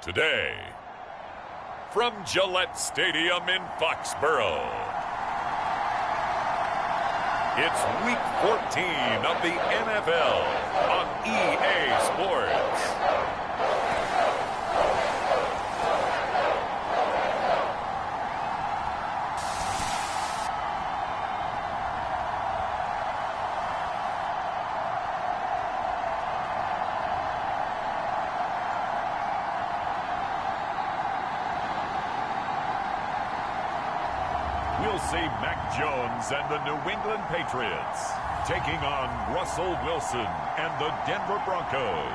Today, from Gillette Stadium in Foxborough, it's Week 14 of the NFL on EA Sports. We'll see Mac Jones and the New England Patriots taking on Russell Wilson and the Denver Broncos.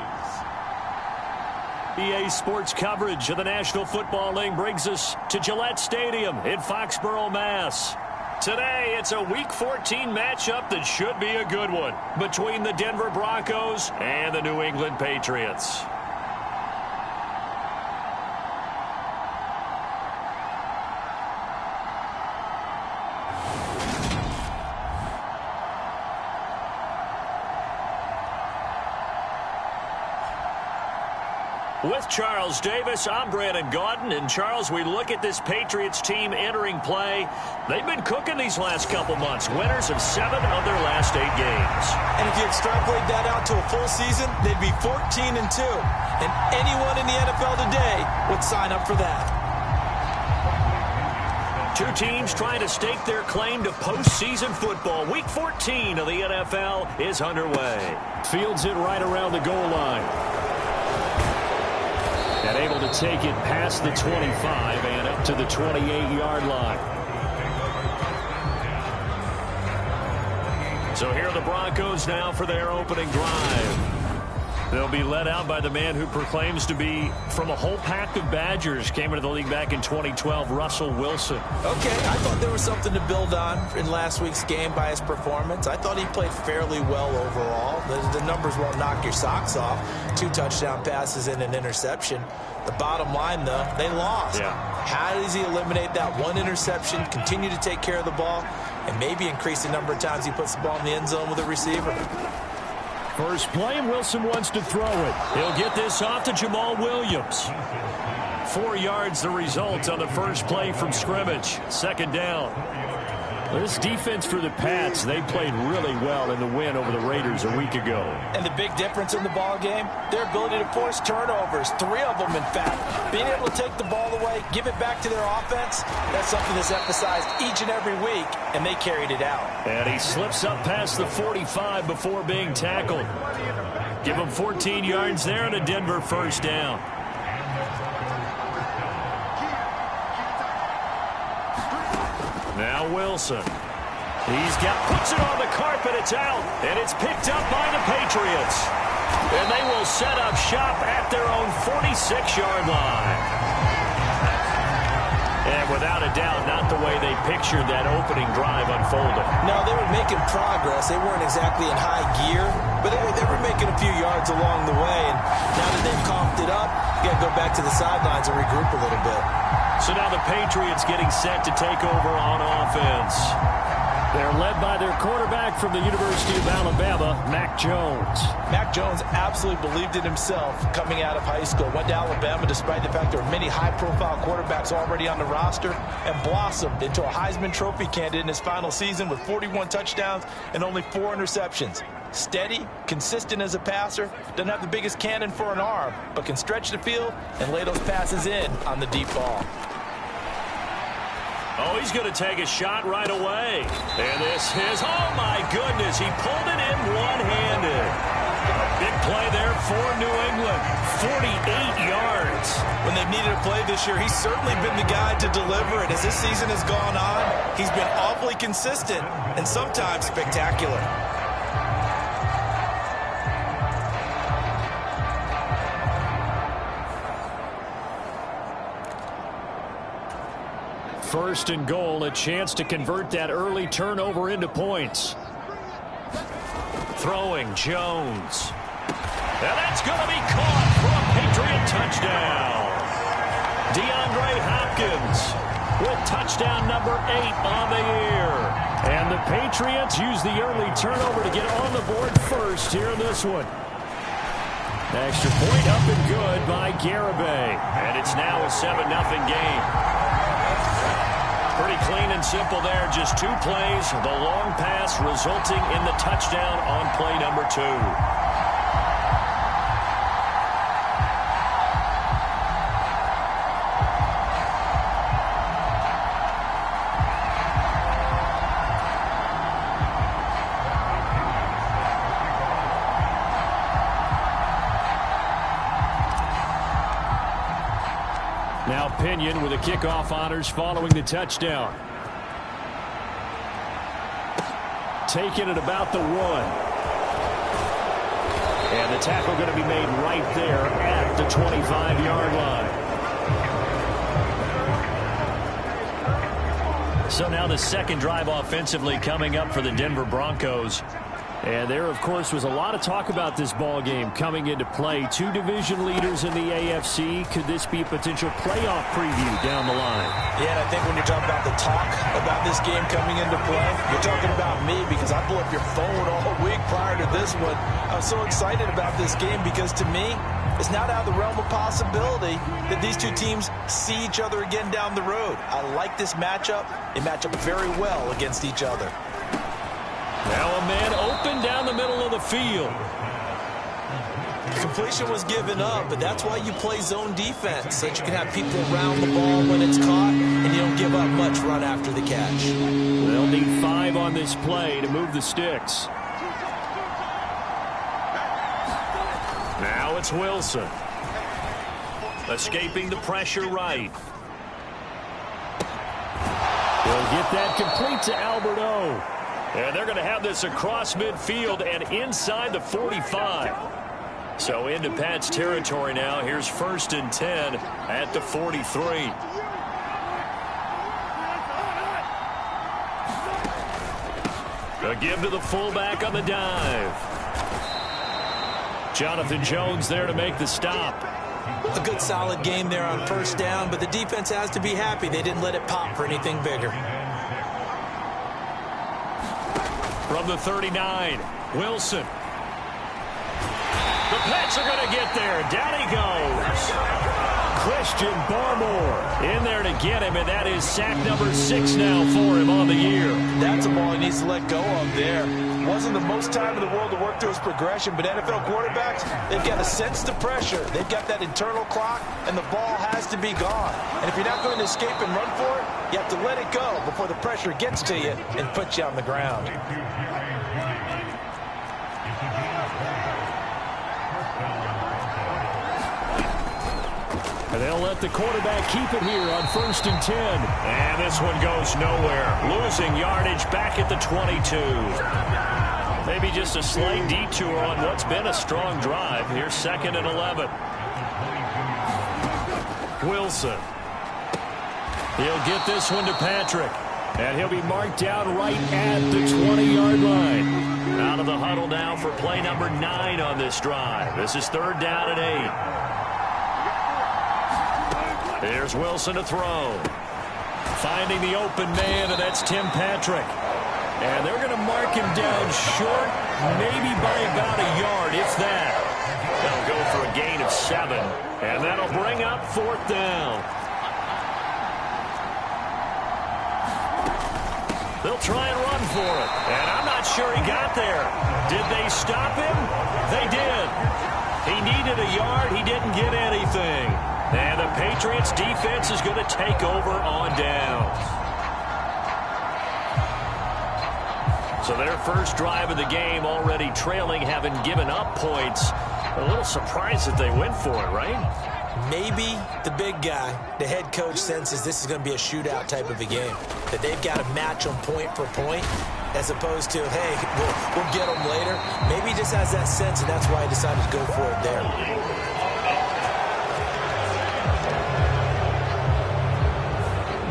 EA Sports coverage of the National Football League brings us to Gillette Stadium in Foxborough, Mass. Today, it's a Week 14 matchup that should be a good one between the Denver Broncos and the New England Patriots. With Charles Davis, I'm Brandon Gaudin. And Charles, we look at this Patriots team entering play. They've been cooking these last couple months. Winners of 7 of their last 8 games. And if you extrapolate that out to a full season, they'd be 14-2. And anyone in the NFL today would sign up for that. Two teams trying to stake their claim to postseason football. Week 14 of the NFL is underway. Fields it right around the goal line. And able to take it past the 25 and up to the 28-yard line. So here are the Broncos now for their opening drive. They'll be led out by the man who proclaims to be from a whole pack of Badgers. Came into the league back in 2012, Russell Wilson. Okay, I thought there was something to build on in last week's game by his performance. I thought he played fairly well overall. The numbers won't knock your socks off. 2 touchdown passes and an interception. The bottom line, though, they lost. Yeah. How does he eliminate that one interception, continue to take care of the ball, and maybe increase the number of times he puts the ball in the end zone with a receiver? First play, Wilson wants to throw it. He'll get this off to Jamal Williams. 4 yards the result on the first play from scrimmage. Second down. This defense for the Pats, they played really well in the win over the Raiders a week ago. And the big difference in the ball game, their ability to force turnovers, 3 of them in fact. Being able to take the ball away, give it back to their offense, that's something that's emphasized each and every week, and they carried it out. And he slips up past the 45 before being tackled. Give him 14 yards there and a Denver first down. Now Wilson. Puts it on the carpet. It's out. And it's picked up by the Patriots. And they will set up shop at their own 46-yard line. And without a doubt, not the way they pictured that opening drive unfolding. No, they were making progress. They weren't exactly in high gear, but they were making a few yards along the way. And now that they've comped it up, you got to go back to the sidelines and regroup a little bit. So now the Patriots getting set to take over on offense. They're led by their quarterback from the University of Alabama, Mac Jones. Mac Jones absolutely believed in himself coming out of high school. Went to Alabama despite the fact there were many high-profile quarterbacks already on the roster, and blossomed into a Heisman Trophy candidate in his final season with 41 touchdowns and only 4 interceptions. Steady, consistent as a passer, doesn't have the biggest cannon for an arm, but can stretch the field and lay those passes in on the deep ball. Oh, he's going to take a shot right away. And this is, oh my goodness, he pulled it in one-handed. Big play there for New England, 48 yards. When they've needed a play this year, he's certainly been the guy to deliver it. As this season has gone on, he's been awfully consistent and sometimes spectacular. First and goal, a chance to convert that early turnover into points. Throwing Jones. And that's going to be caught for a Patriot touchdown. DeAndre Hopkins with touchdown number 8 on the year. And the Patriots use the early turnover to get on the board first here in this one. Extra point up and good by Garibay. And it's now a 7-0 game. Pretty clean and simple there. Just 2 plays. The long pass resulting in the touchdown on play number 2. Now Pinion with the kickoff honors following the touchdown. Taking it about the 1. And the tackle going to be made right there at the 25-yard line. So now the second drive offensively coming up for the Denver Broncos. And there, of course, was a lot of talk about this ball game coming into play. 2 division leaders in the AFC. Could this be a potential playoff preview down the line? Yeah, and I think when you're talking about the talk about this game coming into play, you're talking about me because I blew up your phone all week prior to this one. I was so excited about this game because, to me, it's not out of the realm of possibility that these 2 teams see each other again down the road. I like this matchup. They match up very well against each other. Now a man open down the middle of the field. Completion was given up, but that's why you play zone defense, so that you can have people around the ball when it's caught, and you don't give up much run after the catch. They'll need 5 on this play to move the sticks. Now it's Wilson. Escaping the pressure right. He'll get that complete to Alberto. And they're going to have this across midfield and inside the 45. So into Pat's territory now. Here's 1st and 10 at the 43. A give to the fullback on the dive. Jonathan Jones there to make the stop. A good solid game there on 1st down, but the defense has to be happy they didn't let it pop for anything bigger. From the 39, Wilson. The Pats are going to get there. Down he goes. Christian Barmore in there to get him, and that is sack number 6 now for him on the year. That's a ball he needs to let go of there. Wasn't the most time in the world to work through his progression, but NFL quarterbacks, they've got to sense the pressure. They've got that internal clock, and the ball has to be gone. And if you're not going to escape and run for it, you have to let it go before the pressure gets to you and puts you on the ground. And they'll let the quarterback keep it here on 1st and 10. And this one goes nowhere. Losing yardage back at the 22. Maybe just a slight detour on what's been a strong drive. Here's 2nd and 11. Wilson. He'll get this one to Patrick. And he'll be marked down right at the 20-yard line. Out of the huddle now for play number 9 on this drive. This is 3rd down and 8. Here's Wilson to throw. Finding the open man, and that's Tim Patrick. And they're going to mark him down short, maybe by about a yard, if that. They'll go for a gain of 7, and that'll bring up 4th down. They'll try and run for it, and I'm not sure he got there. Did they stop him? They did. He needed a yard. He didn't get anything. And the Patriots defense is going to take over on downs. So their first drive of the game already trailing, having given up points. A little surprised that they went for it, right? Maybe the big guy, the head coach, senses this is going to be a shootout type of a game. That they've got to match them point for point, as opposed to, hey, we'll get them later. Maybe he just has that sense, and that's why he decided to go for it there.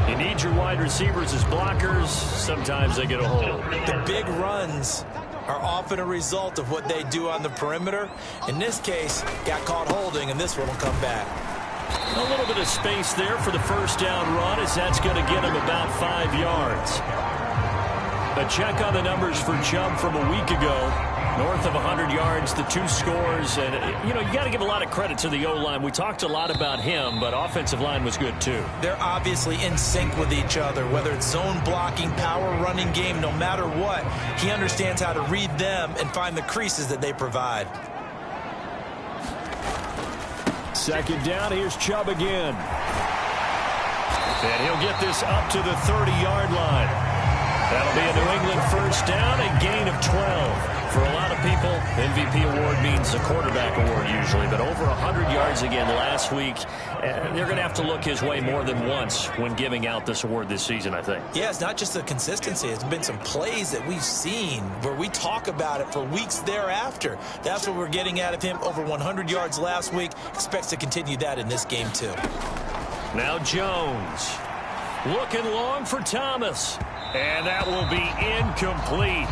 You need your wide receivers as blockers. Sometimes they get a hold. The big runs are often a result of what they do on the perimeter. In this case, got caught holding, and this one will come back. A little bit of space there for the first down run, as that's going to get him about 5 yards. A check on the numbers for Chubb from a week ago. North of 100 yards, the 2 scores. And, you know, you got to give a lot of credit to the O-line. We talked a lot about him, but offensive line was good too. They're obviously in sync with each other, whether it's zone blocking, power running game, no matter what. He understands how to read them and find the creases that they provide. Second down, here's Chubb again. And he'll get this up to the 30-yard line. That'll be a New England first down, a gain of 12. For a lot of people, MVP award means a quarterback award usually, but over 100 yards again last week. They're going to have to look his way more than once when giving out this award this season, I think. Yeah, it's not just the consistency. It's been some plays that we've seen where we talk about it for weeks thereafter. That's what we're getting out of him. Over 100 yards last week. Expects to continue that in this game, too. Now Jones. Looking long for Thomas. And that will be incomplete.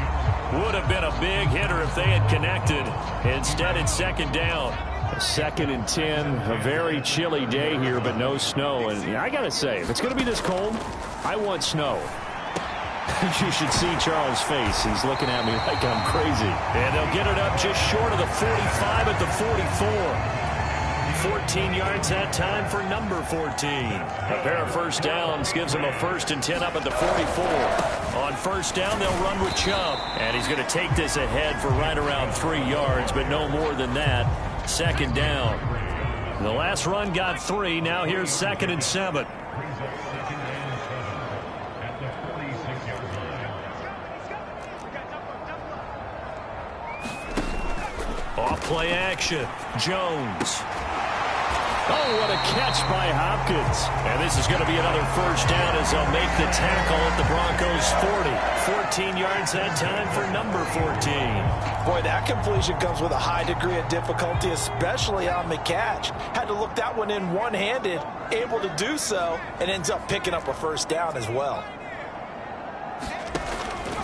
Would have been a big hitter if they had connected. Instead, it's second down. 2nd and 10. A very chilly day here, but no snow. And I got to say, if it's going to be this cold, I want snow. You should see Charles' face. He's looking at me like I'm crazy. And they'll get it up just short of the 45 at the 44. 14 yards that time for number 14. A pair of first downs gives them a 1st and 10 up at the 44. On first down, they'll run with Chubb. And he's going to take this ahead for right around 3 yards, but no more than that. Second down. The last run got 3. Now here's 2nd and 7. Off play action. Jones. Oh, what a catch by Hopkins. And this is going to be another first down as they'll make the tackle at the Broncos' 40. 14 yards that time for number 14. Boy, that completion comes with a high degree of difficulty, especially on the catch. Had to look that one in one-handed, able to do so, and ends up picking up a first down as well.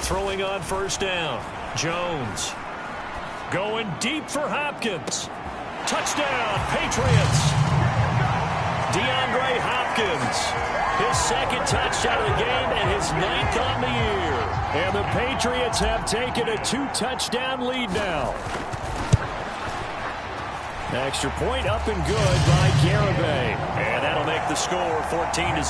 Throwing on first down. Jones. Going deep for Hopkins. Touchdown, Patriots. DeAndre Hopkins. His 2nd touchdown of the game and his 9th on the year. And the Patriots have taken a 2-touchdown lead now. Extra point up and good by Garibay. And that'll make the score 14-0.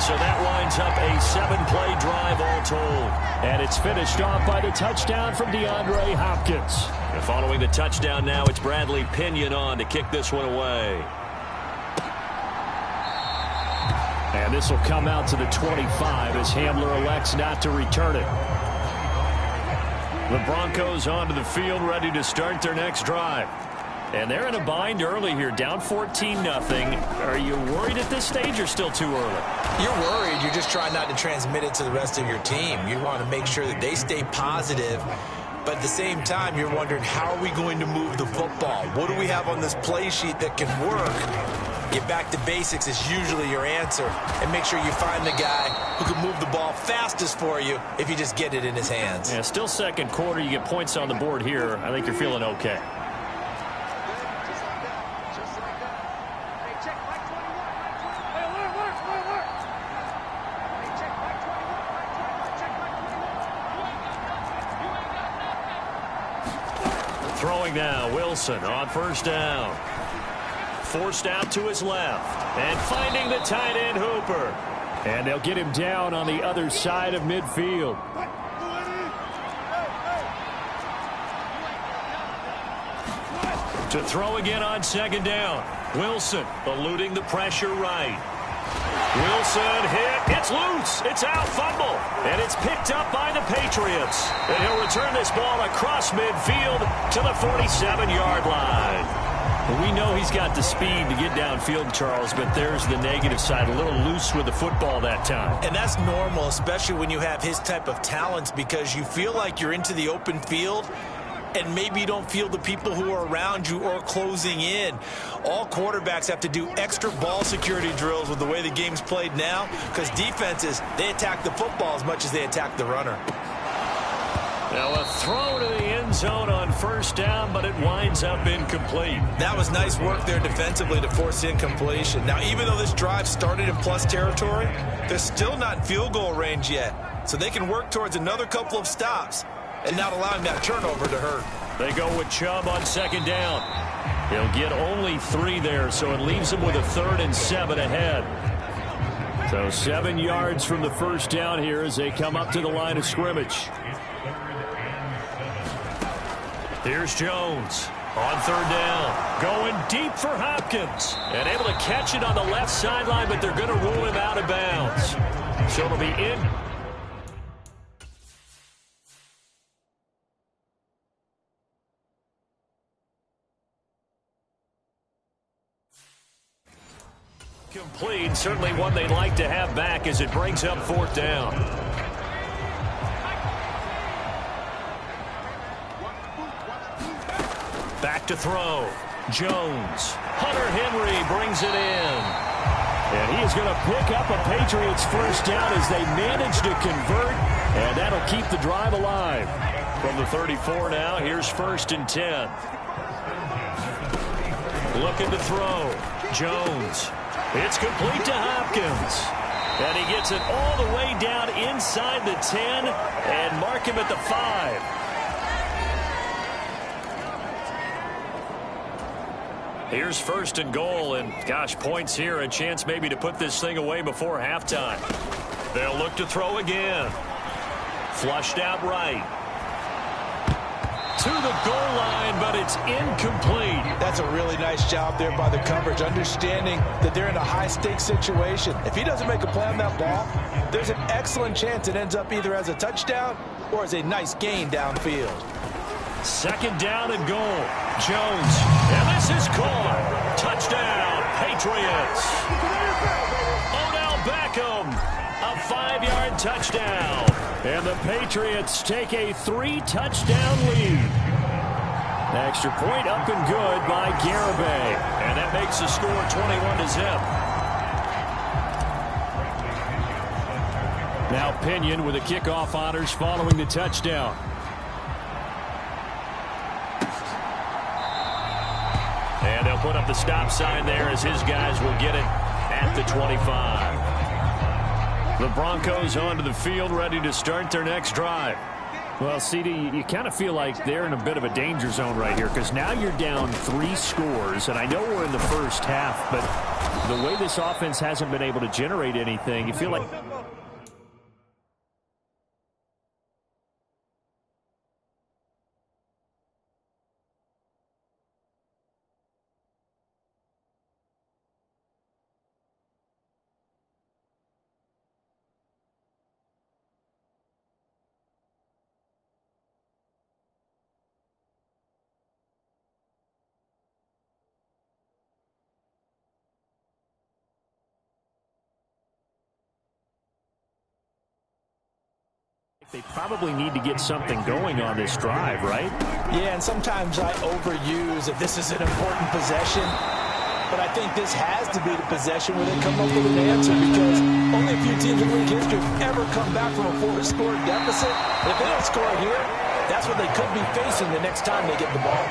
So that winds up a 7-play drive all told. And it's finished off by the touchdown from DeAndre Hopkins. And following the touchdown now, it's Bradley Pinion on to kick this one away. And this will come out to the 25 as Hamler elects not to return it. The Broncos onto the field ready to start their next drive. And they're in a bind early here, down 14-0. Are you worried at this stage or still too early? You're worried. You're just trying not to transmit it to the rest of your team. You want to make sure that they stay positive. But at the same time, you're wondering, how are we going to move the football? What do we have on this play sheet that can work? Get back to basics is usually your answer. And make sure you find the guy who can move the ball fastest for you if you just get it in his hands. Yeah, still second quarter. You get points on the board here. I think you're feeling okay. Throwing now, Wilson on first down. Forced out to his left. And finding the tight end, Hooper. And they'll get him down on the other side of midfield. To throw again on second down. Wilson eluding the pressure right. Wilson hit. It's loose. It's out. Fumble. And it's picked up by the Patriots. And he'll return this ball across midfield to the 47-yard line. We know he's got the speed to get downfield, Charles, but there's the negative side. A little loose with the football that time. And that's normal, especially when you have his type of talents, because you feel like you're into the open field and maybe you don't feel the people who are around you or closing in. All quarterbacks have to do extra ball security drills with the way the game's played now, because defenses, they attack the football as much as they attack the runner. Now a throw to the end zone on first down, but it winds up incomplete. That was nice work there defensively to force incompletion. Now, even though this drive started in plus territory, they're still not in field goal range yet, so they can work towards another couple of stops. and not allowing that turnover to hurt. They go with Chubb on second down. He'll get only 3 there, so it leaves him with a 3rd and 7 ahead. So 7 yards from the first down here as they come up to the line of scrimmage. Here's Jones on 3rd down. Going deep for Hopkins. And able to catch it on the left sideline, but they're going to rule him out of bounds. So it'll be in. Complete. Certainly one they'd like to have back as it brings up 4th down. Back to throw. Jones. Hunter Henry brings it in. And he is going to pick up a Patriots first down as they manage to convert. And that'll keep the drive alive. From the 34 now, here's 1st and 10. Looking to throw. Jones. It's complete to Hopkins. And he gets it all the way down inside the 10 and mark him at the 5. Here's 1st and goal, and gosh, points here, a chance maybe to put this thing away before halftime. They'll look to throw again. Flushed out right. To the goal line, but it's incomplete. That's a really nice job there by the coverage, understanding that they're in a high-stakes situation. If he doesn't make a play on that ball, there's an excellent chance it ends up either as a touchdown or as a nice gain downfield. 2nd down and goal. Jones, and this is caught. Touchdown, Patriots. Odell Beckham, a 5-yard touchdown. And the Patriots take a 3-touchdown lead. Extra point up and good by Garibay. And that makes the score 21-0. Now Pinion with the kickoff honors following the touchdown. And they'll put up the stop sign there as his guys will get it at the 25. The Broncos onto the field, ready to start their next drive. Well, CD, you kind of feel like they're in a bit of a danger zone right here because now you're down 3 scores, and I know we're in the first half, but the way this offense hasn't been able to generate anything, you feel like... They probably need to get something going on this drive, right? Yeah, and sometimes I overuse if this is an important possession. But I think this has to be the possession where they come up with an answer because only a few teams in league history have ever come back from a 4-score deficit. And if they don't score here, that's what they could be facing the next time they get the ball.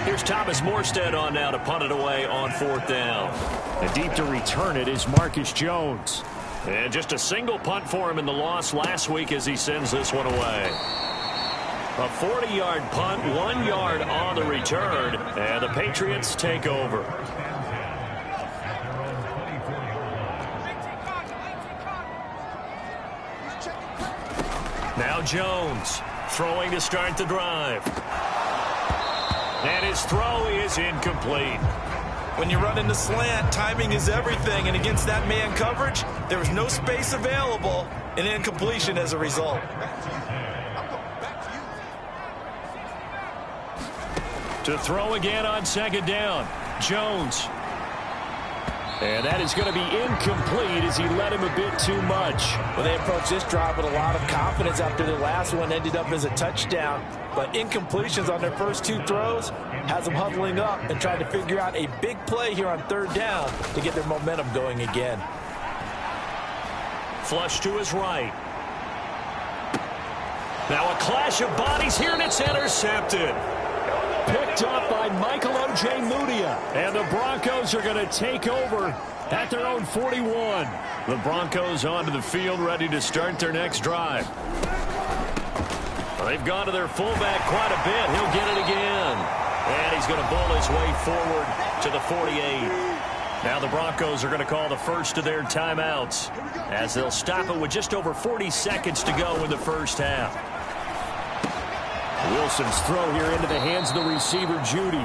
Here's Thomas Morstead on now to punt it away on 4th down. And deep to return it is Marcus Jones. And just a single punt for him in the loss last week as he sends this one away. A 40-yard punt, 1 yard on the return, and the Patriots take over. Now Jones throwing to start the drive. And his throw is incomplete. When you run in the slant, timing is everything, and against that man coverage, there was no space available, and incompletion as a result. To throw again on 2nd down, Jones. And that is going to be incomplete as he led him a bit too much. Well, they approached this drive with a lot of confidence after the last one ended up as a touchdown. But incompletions on their first 2 throws has them huddling up and trying to figure out a big play here on 3rd down to get their momentum going again. Flush to his right. Now a clash of bodies here, and it's intercepted. Picked up by Michael O.J. Mudia. And the Broncos are going to take over at their own 41. The Broncos onto the field, ready to start their next drive. Well, they've gone to their fullback quite a bit. He'll get it again. And he's going to bowl his way forward to the 48. Now the Broncos are going to call the first of their timeouts as they'll stop it with just over 40 seconds to go in the first half. Wilson's throw here into the hands of the receiver, Judy.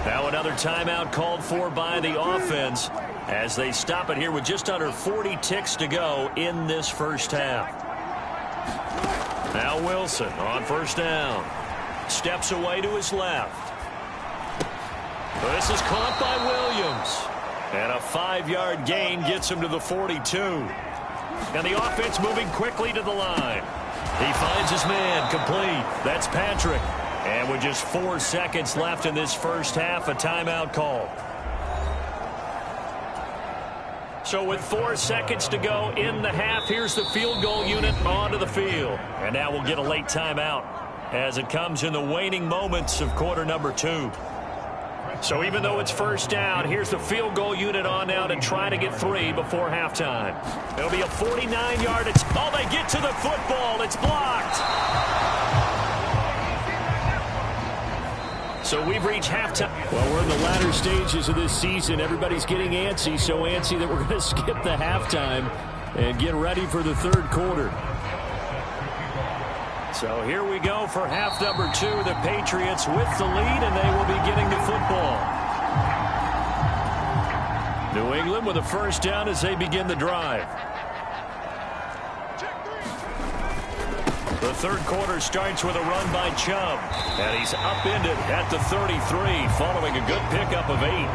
Now another timeout called for by the offense as they stop it here with just under 40 ticks to go in this first half. Now Wilson on first down. Steps away to his left. This is caught by Williams. And a 5-yard gain gets him to the 42. And the offense moving quickly to the line. He finds his man complete. That's Patrick. And with just 4 seconds left in this first half, a timeout call. So with 4 seconds to go in the half, here's the field goal unit onto the field. And now we'll get a late timeout as it comes in the waning moments of quarter number 2. So even though it's first down, here's the field goal unit on now to try to get 3 before halftime. It'll be a 49-yard. Oh, they get to the football. It's blocked. So we've reached halftime. Well, we're in the latter stages of this season. Everybody's getting antsy, so antsy that we're going to skip the halftime and get ready for the third quarter. So here we go for half number 2. The Patriots with the lead, and they will be getting the football. New England with a first down as they begin the drive. The third quarter starts with a run by Chubb. And he's upended at the 33 following a good pickup of 8.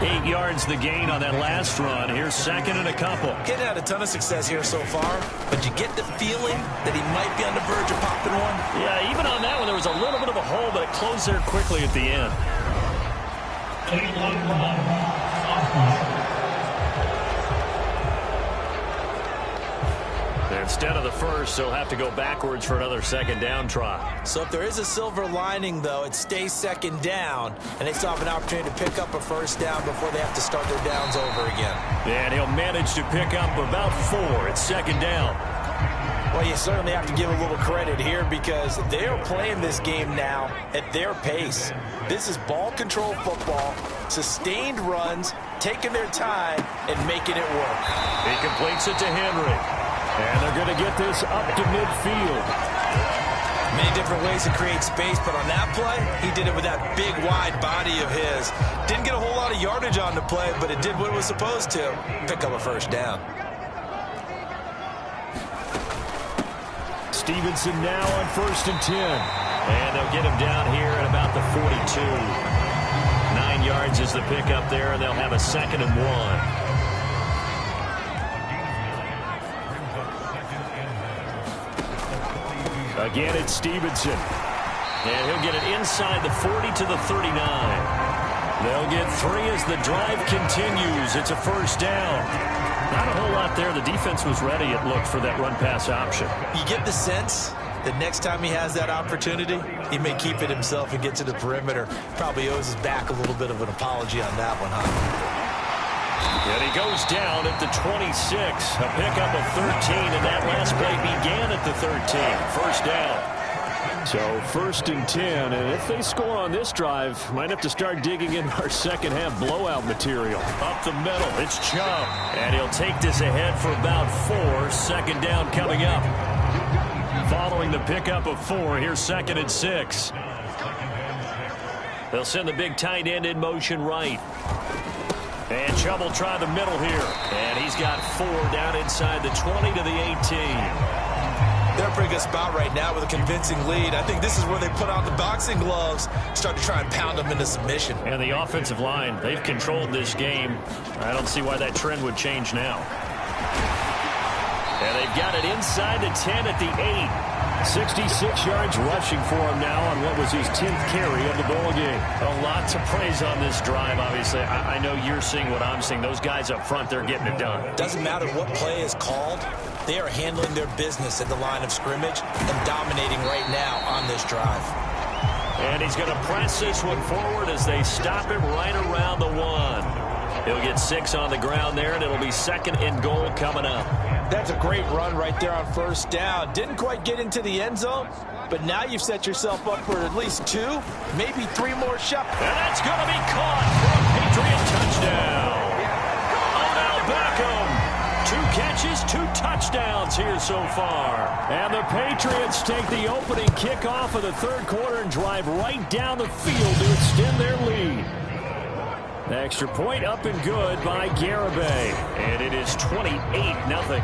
8 yards the gain on that last run. Here's second and a couple. Getting had a ton of success here so far, but you get the feeling that he might be on the verge of popping one. Yeah, even on that one, there was a little bit of a hole, but it closed there quickly at the end. Instead of the first, they'll have to go backwards for another second down try. So if there is a silver lining, though, it stays second down, and they still have an opportunity to pick up a first down before they have to start their downs over again. Yeah, and he'll manage to pick up about 4. It's second down. Well, you certainly have to give a little credit here because they are playing this game now at their pace. This is ball control football, sustained runs, taking their time, and making it work. He completes it to Henry. And they're going to get this up to midfield. Many different ways to create space, but on that play, he did it with that big, wide body of his. Didn't get a whole lot of yardage on the play, but it did what it was supposed to. Pick up a first down. Stevenson now on first and 10. And they'll get him down here at about the 42. 9 yards is the pickup there, and they'll have a second and 1. Again, it's Stevenson. And he'll get it inside the 40 to the 39. They'll get 3 as the drive continues. It's a first down. Not a whole lot there. The defense was ready, it looked, for that run-pass option. You get the sense that next time he has that opportunity, he may keep it himself and get to the perimeter. Probably owes his back a little bit of an apology on that one, huh? And he goes down at the 26. A pickup of 13, and that last play began at the 13. First down. So first and 10, and if they score on this drive, might have to start digging in our second half blowout material. Up the middle, it's Chubb. And he'll take this ahead for about 4. Second down coming up. Following the pickup of 4, here's second and 6. They'll send the big tight end in motion right. And Chubb will try the middle here. And he's got 4 down inside the 20 to the 18. They're in a pretty good spot right now with a convincing lead. I think this is where they put on the boxing gloves, start to try and pound them into submission. And the offensive line, they've controlled this game. I don't see why that trend would change now. And they've got it inside the 10 at the 8. 66 yards rushing for him now on what was his 10th carry of the ball game. A lot to praise on this drive, obviously. I know you're seeing what I'm seeing. Those guys up front, they're getting it done. Doesn't matter what play is called. They are handling their business at the line of scrimmage and dominating right now on this drive. And he's going to press this one forward as they stop him right around the 1. He'll get 6 on the ground there, and it'll be 2nd and goal coming up. That's a great run right there on 1st down. Didn't quite get into the end zone, but now you've set yourself up for at least 2, maybe 3 more shots. And that's going to be caught for a Patriot touchdown. Odell Beckham. 2 catches, 2 touchdowns here so far. And the Patriots take the opening kickoff of the 3rd quarter and drive right down the field to extend their lead. The extra point up and good by Garibay. And it is 28-0.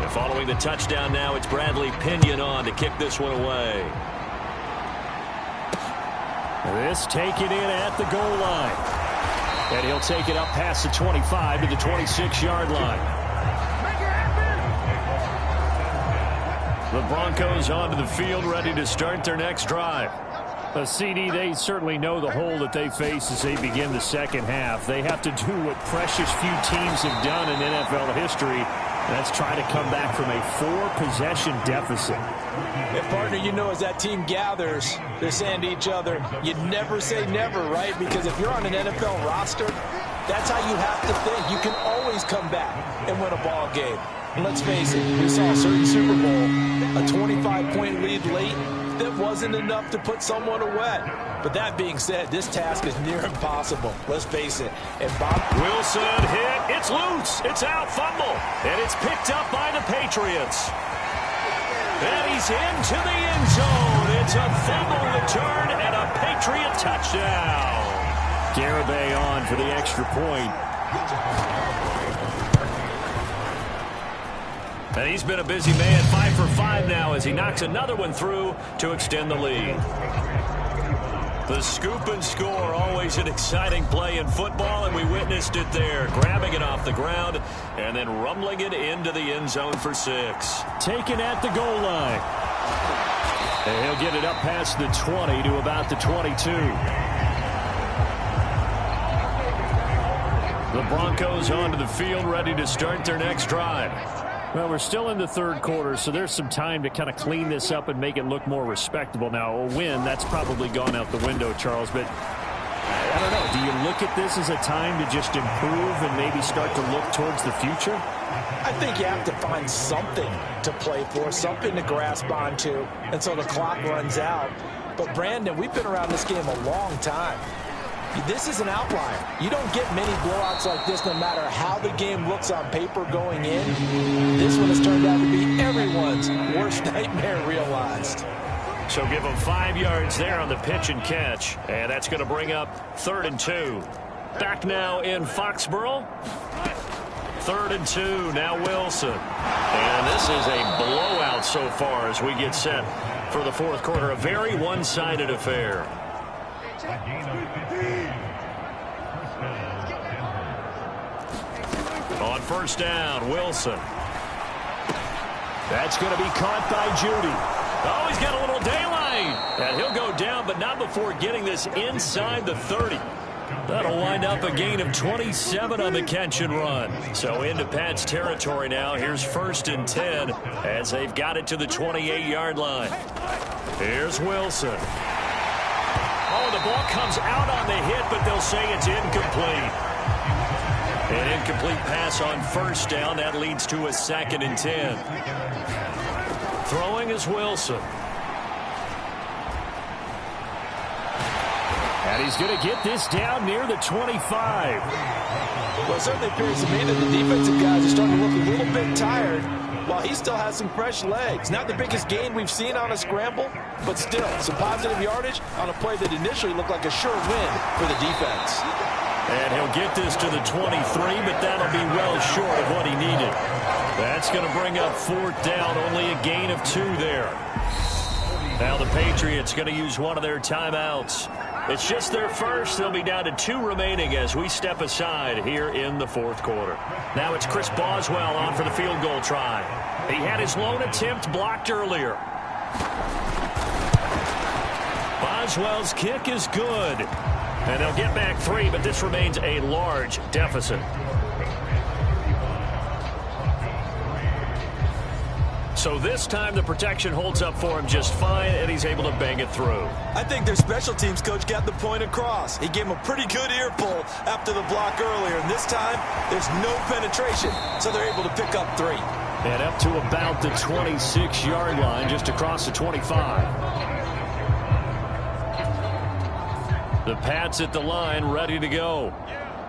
And following the touchdown now, it's Bradley Pinion on to kick this one away. This taken in at the goal line. And he'll take it up past the 25 to the 26-yard line. The Broncos onto the field, ready to start their next drive. CD, they certainly know the hole that they face as they begin the second half. They have to do what precious few teams have done in NFL history. That's try to come back from a 4-possession deficit. And partner, you know, as that team gathers, they're saying to each other, you never say never, right? Because if you're on an NFL roster, that's how you have to think. You can always come back and win a ball game. And let's face it, we saw a certain Super Bowl, a 25-point lead late, that wasn't enough to put someone away. But that being said, this task is near impossible. Let's face it. And Bob Wilson hit. It's loose. It's out. Fumble. And it's picked up by the Patriots. And he's into the end zone. It's a fumble return and a Patriot touchdown. Garibay on for the extra point. And he's been a busy man, 5 for 5 now as he knocks another one through to extend the lead. The scoop and score, always an exciting play in football, and we witnessed it there. Grabbing it off the ground and then rumbling it into the end zone for 6. Taken at the goal line. And he'll get it up past the 20 to about the 22. The Broncos onto the field, ready to start their next drive. Well, we're still in the 3rd quarter, so there's some time to kind of clean this up and make it look more respectable. Now, a win, that's probably gone out the window, Charles, but I don't know. Do you look at this as a time to just improve and maybe start to look towards the future? I think you have to find something to play for, something to grasp onto, and so the clock runs out. But, Brandon, we've been around this game a long time. This is an outlier. You don't get many blowouts like this no matter how the game looks on paper going in. This one has turned out to be everyone's worst nightmare realized. So give them 5 yards there on the pitch and catch. And that's going to bring up 3rd and 2. Back now in Foxborough. 3rd and 2. Now Wilson. And this is a blowout so far as we get set for the 4th quarter. A very one-sided affair. On 1st down, Wilson. That's going to be caught by Judy. Oh, he's got a little daylight. And he'll go down, but not before getting this inside the 30. That'll wind up a gain of 27 on the catch and run. So into Pat's territory now. Here's 1st and 10 as they've got it to the 28-yard line. Here's Wilson. Oh, the ball comes out on the hit, but they'll say it's incomplete. An incomplete pass on 1st down. That leads to a 2nd and 10. Throwing is Wilson. And he's going to get this down near the 25. Well, it certainly appears to me that the defensive guys are starting to look a little bit tired while he still has some fresh legs. Not the biggest gain we've seen on a scramble, but still some positive yardage on a play that initially looked like a sure win for the defense. And he'll get this to the 23, but that'll be well short of what he needed. That's going to bring up 4th down, only a gain of 2 there. Now the Patriots going to use one of their timeouts. It's just their first. They'll be down to 2 remaining as we step aside here in the 4th quarter. Now it's Chris Boswell on for the field goal try. He had his lone attempt blocked earlier. Boswell's kick is good. And they'll get back 3, but this remains a large deficit. So this time the protection holds up for him just fine, and he's able to bang it through. I think their special teams coach got the point across. He gave him a pretty good earful after the block earlier, and this time there's no penetration, so they're able to pick up 3. And up to about the 26-yard line, just across the 25. The Pats at the line, ready to go.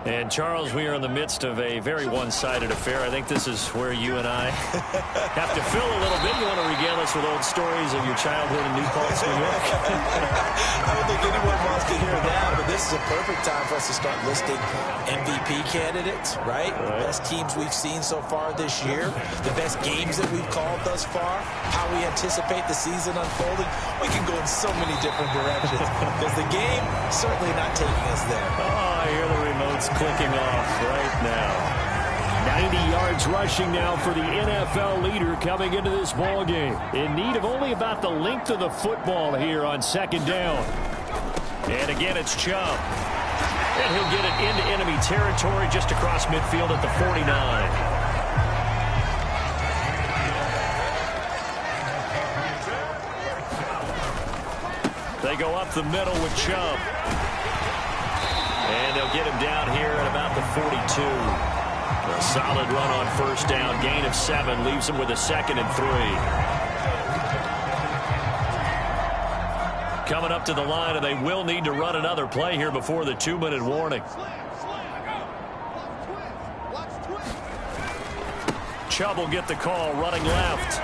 And, Charles, we are in the midst of a very one-sided affair. I think this is where you and I have to fill a little bit. You want to regale us with old stories of your childhood in New Paltz, New York? I don't think anyone wants to hear that, but this is a perfect time for us to start listing MVP candidates, right? The best teams we've seen so far this year, the best games that we've called thus far, how we anticipate the season unfolding. We can go in so many different directions because the game certainly not taking us there. Oh, I hear the remotes clicking off right now. 90 yards rushing now for the NFL leader coming into this ball game. In need of only about the length of the football here on second down. And again, it's Chubb. And he'll get it into enemy territory just across midfield at the 49. They go up the middle with Chubb. And they'll get him down here at about the 42. A solid run on first down. Gain of 7 leaves him with a 2nd and 3. Coming up to the line, and they will need to run another play here before the 2-minute warning. Chubb will get the call running left.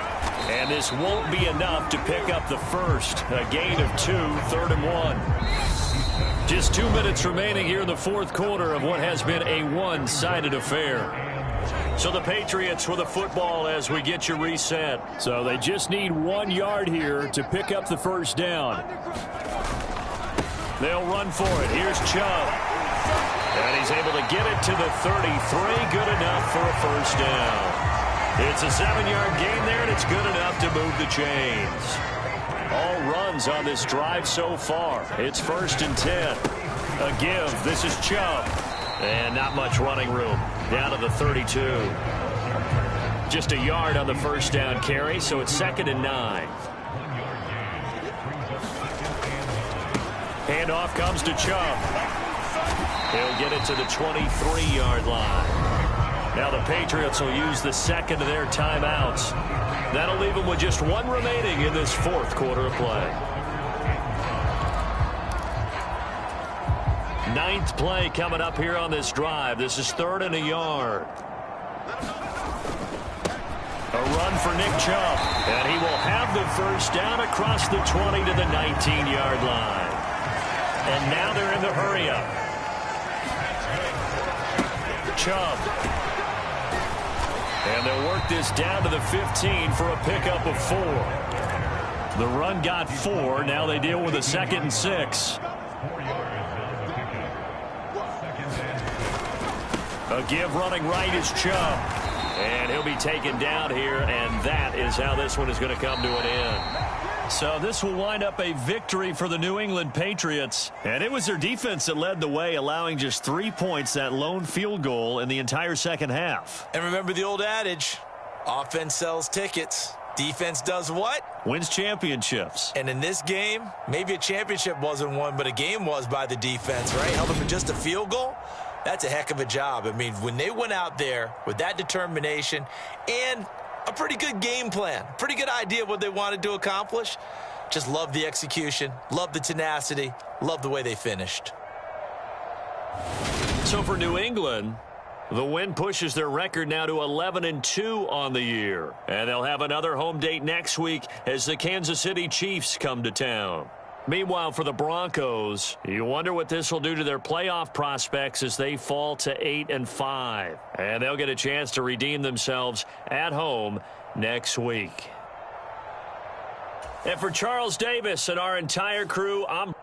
And this won't be enough to pick up the first. A gain of 2, 3rd and 1. Just 2 minutes remaining here in the fourth quarter of what has been a one-sided affair. So the Patriots with the football as we get you reset. So they just need 1 yard here to pick up the first down. They'll run for it. Here's Chubb. And he's able to get it to the 33. Good enough for a first down. It's a 7-yard gain there, and it's good enough to move the chains. All runs on this drive so far. It's 1st and 10. A give. This is Chubb. And not much running room. Down to the 32. Just a yard on the first down carry, so it's 2nd and 9. Handoff comes to Chubb. He'll get it to the 23-yard line. Now the Patriots will use the 2nd of their timeouts. That'll leave them with just 1 remaining in this fourth quarter of play. 9th play coming up here on this drive. This is 3rd and a yard. A run for Nick Chubb. And he will have the first down across the 20 to the 19-yard line. And now they're in the hurry-up. Chubb. And they'll work this down to the 15 for a pickup of 4. The run got 4. Now they deal with a 2nd and 6. A give running right is Chubb. And he'll be taken down here, and that is how this one is going to come to an end. So this will wind up a victory for the New England Patriots. And it was their defense that led the way, allowing just 3 points, that lone field goal in the entire second half. And remember the old adage, offense sells tickets. Defense does what? Wins championships. And in this game, maybe a championship wasn't won, but a game was by the defense, right? Held them to just a field goal. That's a heck of a job. I mean, when they went out there with that determination and a pretty good game plan, pretty good idea of what they wanted to accomplish, just love the execution, love the tenacity, love the way they finished. So for New England, the win pushes their record now to 11-2 on the year. And they'll have another home date next week as the Kansas City Chiefs come to town. Meanwhile, for the Broncos, you wonder what this will do to their playoff prospects as they fall to 8-5. And they'll get a chance to redeem themselves at home next week. And for Charles Davis and our entire crew, I'm